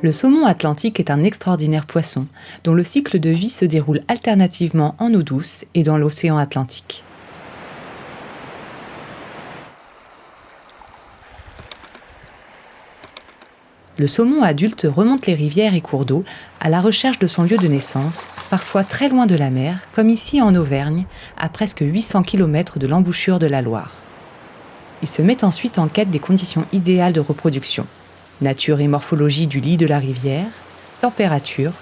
Le saumon atlantique est un extraordinaire poisson, dont le cycle de vie se déroule alternativement en eau douce et dans l'océan Atlantique. Le saumon adulte remonte les rivières et cours d'eau à la recherche de son lieu de naissance, parfois très loin de la mer, comme ici en Auvergne, à presque 800 km de l'embouchure de la Loire. Il se met ensuite en quête des conditions idéales de reproduction. Nature et morphologie du lit de la rivière, température,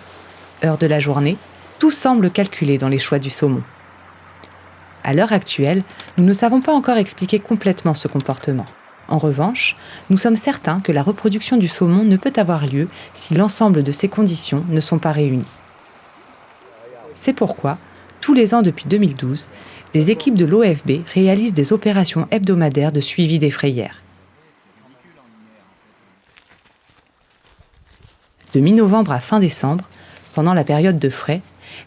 heure de la journée, tout semble calculé dans les choix du saumon. À l'heure actuelle, nous ne savons pas encore expliquer complètement ce comportement. En revanche, nous sommes certains que la reproduction du saumon ne peut avoir lieu si l'ensemble de ces conditions ne sont pas réunies. C'est pourquoi, tous les ans depuis 2012, des équipes de l'OFB réalisent des opérations hebdomadaires de suivi des frayères. De mi-novembre à fin décembre, pendant la période de frai,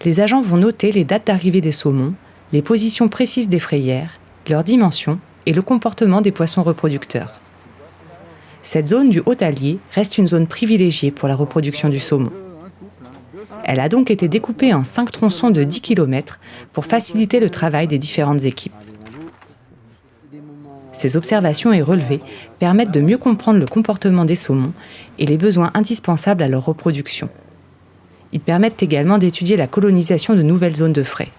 les agents vont noter les dates d'arrivée des saumons, les positions précises des frayères, leurs dimensions et le comportement des poissons reproducteurs. Cette zone du Haut-Allier reste une zone privilégiée pour la reproduction du saumon. Elle a donc été découpée en 5 tronçons de 10 km pour faciliter le travail des différentes équipes. Ces observations et relevés permettent de mieux comprendre le comportement des saumons et les besoins indispensables à leur reproduction. Ils permettent également d'étudier la colonisation de nouvelles zones de frai.